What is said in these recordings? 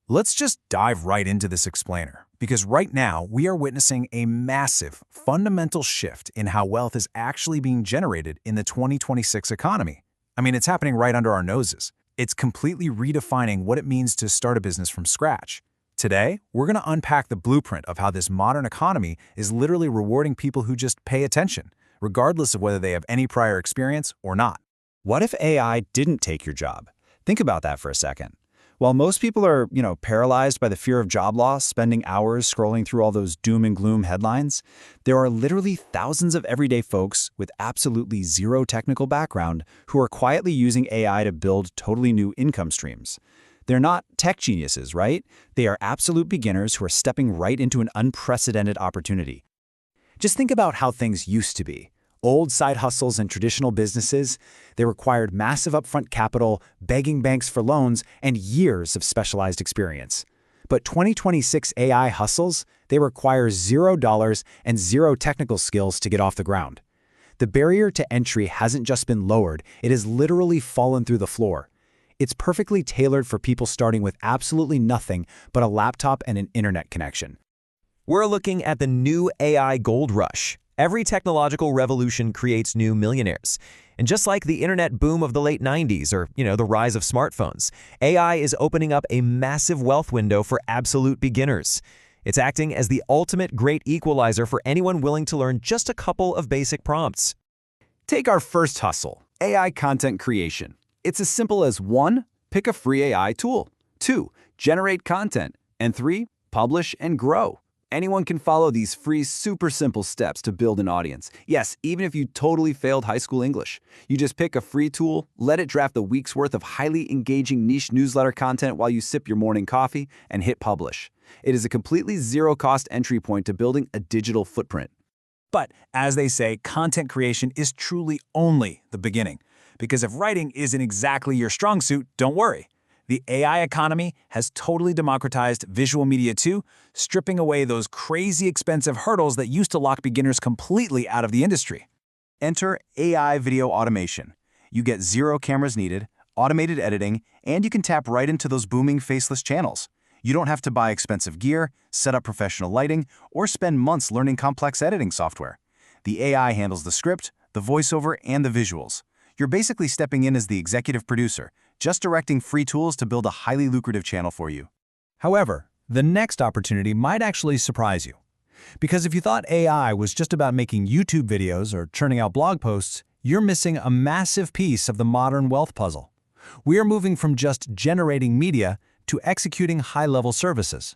Let's just dive right into this explainer, because right now we are witnessing a massive, fundamental shift in how wealth is actually being generated in the 2026 economy. I mean, it's happening right under our noses. It's completely redefining what it means to start a business from scratch. Today, we're going to unpack the blueprint of how this modern economy is literally rewarding people who just pay attention, regardless of whether they have any prior experience or not. What if AI didn't take your job? Think about that for a second. While most people are, paralyzed by the fear of job loss, spending hours scrolling through all those doom and gloom headlines, there are literally thousands of everyday folks with absolutely zero technical background who are quietly using AI to build totally new income streams. They're not tech geniuses, right? They are absolute beginners who are stepping right into an unprecedented opportunity. Just think about how things used to be. Old side hustles and traditional businesses, they required massive upfront capital, begging banks for loans, and years of specialized experience. But 2026 AI hustles, they require $0 and zero technical skills to get off the ground. The barrier to entry hasn't just been lowered, it has literally fallen through the floor. It's perfectly tailored for people starting with absolutely nothing but a laptop and an internet connection. We're looking at the new AI gold rush. Every technological revolution creates new millionaires. And just like the internet boom of the late 90s or, the rise of smartphones, AI is opening up a massive wealth window for absolute beginners. It's acting as the ultimate great equalizer for anyone willing to learn just a couple of basic prompts. Take our first hustle, AI content creation. It's as simple as 1. Pick a free AI tool. 2. Generate content. And 3. Publish and grow. Anyone can follow these free, super simple steps to build an audience. Yes, even if you totally failed high school English. You just pick a free tool, let it draft a week's worth of highly engaging niche newsletter content while you sip your morning coffee, and hit publish. It is a completely zero-cost entry point to building a digital footprint. But as they say, content creation is truly only the beginning. Because if writing isn't exactly your strong suit, don't worry. The AI economy has totally democratized visual media too, stripping away those crazy expensive hurdles that used to lock beginners completely out of the industry. Enter AI video automation. You get zero cameras needed, automated editing, and you can tap right into those booming faceless channels. You don't have to buy expensive gear, set up professional lighting, or spend months learning complex editing software. The AI handles the script, the voiceover, and the visuals. You're basically stepping in as the executive producer, just directing free tools to build a highly lucrative channel for you. However, the next opportunity might actually surprise you. Because if you thought AI was just about making YouTube videos or churning out blog posts, you're missing a massive piece of the modern wealth puzzle. We are moving from just generating media to executing high-level services.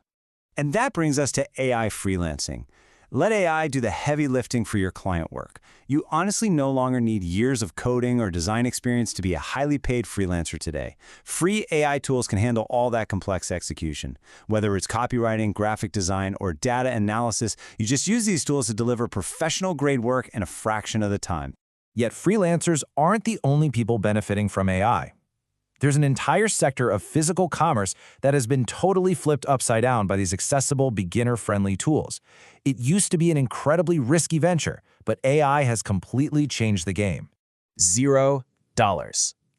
And that brings us to AI freelancing. Let AI do the heavy lifting for your client work. You honestly no longer need years of coding or design experience to be a highly paid freelancer today. Free AI tools can handle all that complex execution. Whether it's copywriting, graphic design, or data analysis, you just use these tools to deliver professional-grade work in a fraction of the time. Yet freelancers aren't the only people benefiting from AI. There's an entire sector of physical commerce that has been totally flipped upside down by these accessible, beginner-friendly tools. It used to be an incredibly risky venture, but AI has completely changed the game. $0.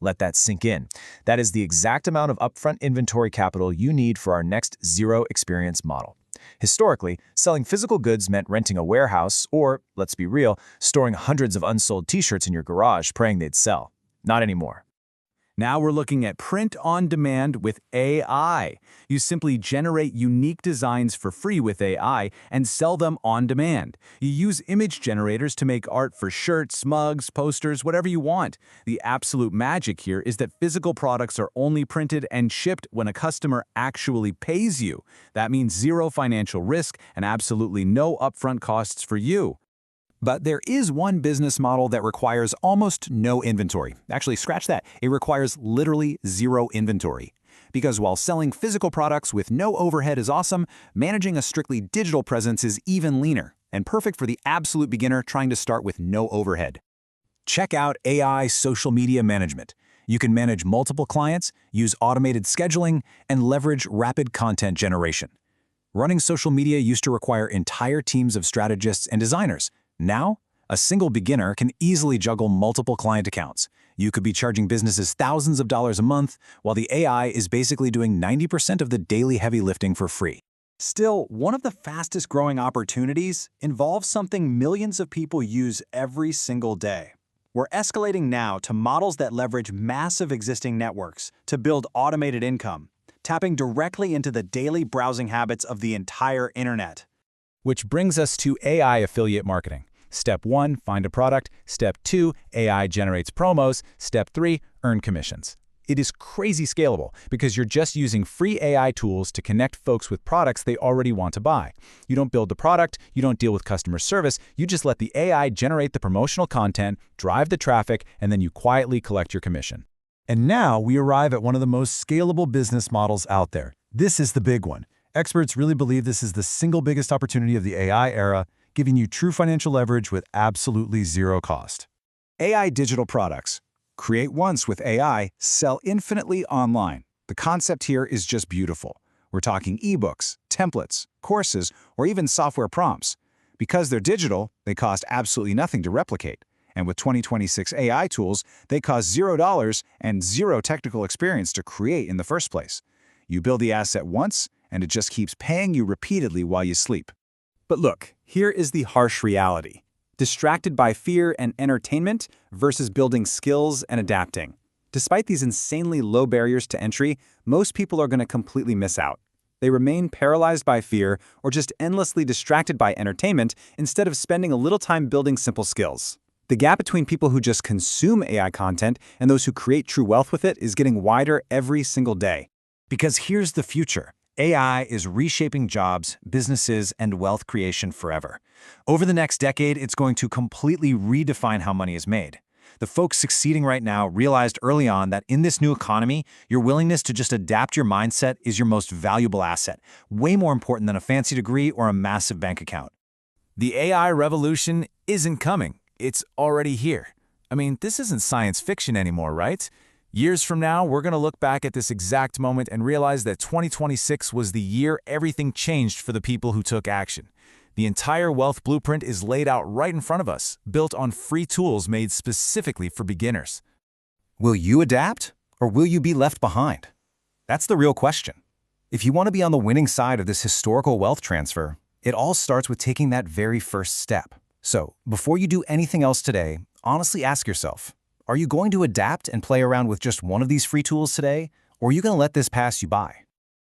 Let that sink in. That is the exact amount of upfront inventory capital you need for our next zero experience model. Historically, selling physical goods meant renting a warehouse or, let's be real, storing hundreds of unsold t-shirts in your garage praying they'd sell. Not anymore. Now we're looking at print on demand with AI. You simply generate unique designs for free with AI and sell them on demand. You use image generators to make art for shirts, mugs, posters, whatever you want. The absolute magic here is that physical products are only printed and shipped when a customer actually pays you. That means zero financial risk and absolutely no upfront costs for you. But there is one business model that requires almost no inventory. Actually, scratch that. It requires literally zero inventory. Because while selling physical products with no overhead is awesome, managing a strictly digital presence is even leaner and perfect for the absolute beginner trying to start with no overhead. Check out AI Social Media Management. You can manage multiple clients, use automated scheduling, and leverage rapid content generation. Running social media used to require entire teams of strategists and designers. Now, a single beginner can easily juggle multiple client accounts. You could be charging businesses thousands of dollars a month, while the AI is basically doing 90% of the daily heavy lifting for free. Still, one of the fastest growing opportunities involves something millions of people use every single day. We're escalating now to models that leverage massive existing networks to build automated income, tapping directly into the daily browsing habits of the entire internet. Which brings us to AI affiliate marketing. Step 1, find a product. Step 2, AI generates promos. Step 3, earn commissions. It is crazy scalable because you're just using free AI tools to connect folks with products they already want to buy. You don't build the product, you don't deal with customer service, you just let the AI generate the promotional content, drive the traffic, and then you quietly collect your commission. And now we arrive at one of the most scalable business models out there. This is the big one. Experts really believe this is the single biggest opportunity of the AI era, giving you true financial leverage with absolutely zero cost. AI digital products. Create once with AI, sell infinitely online. The concept here is just beautiful. We're talking ebooks, templates, courses, or even software prompts. Because they're digital, they cost absolutely nothing to replicate. And with 2026 AI tools, they cost $0 and zero technical experience to create in the first place. You build the asset once, and it just keeps paying you repeatedly while you sleep. But look, here is the harsh reality. Distracted by fear and entertainment versus building skills and adapting. Despite these insanely low barriers to entry, most people are going to completely miss out. They remain paralyzed by fear or just endlessly distracted by entertainment instead of spending a little time building simple skills. The gap between people who just consume AI content and those who create true wealth with it is getting wider every single day. Because here's the future. AI is reshaping jobs, businesses, and wealth creation forever. Over the next decade, it's going to completely redefine how money is made. The folks succeeding right now realized early on that in this new economy, your willingness to just adapt your mindset is your most valuable asset, way more important than a fancy degree or a massive bank account. The AI revolution isn't coming. It's already here. I mean, this isn't science fiction anymore, right? Years from now, we're going to look back at this exact moment and realize that 2026 was the year everything changed for the people who took action. The entire wealth blueprint is laid out right in front of us, built on free tools made specifically for beginners. Will you adapt, or will you be left behind? That's the real question. If you want to be on the winning side of this historical wealth transfer, it all starts with taking that very first step. So, before you do anything else today, honestly ask yourself, are you going to adapt and play around with just one of these free tools today, or are you going to let this pass you by?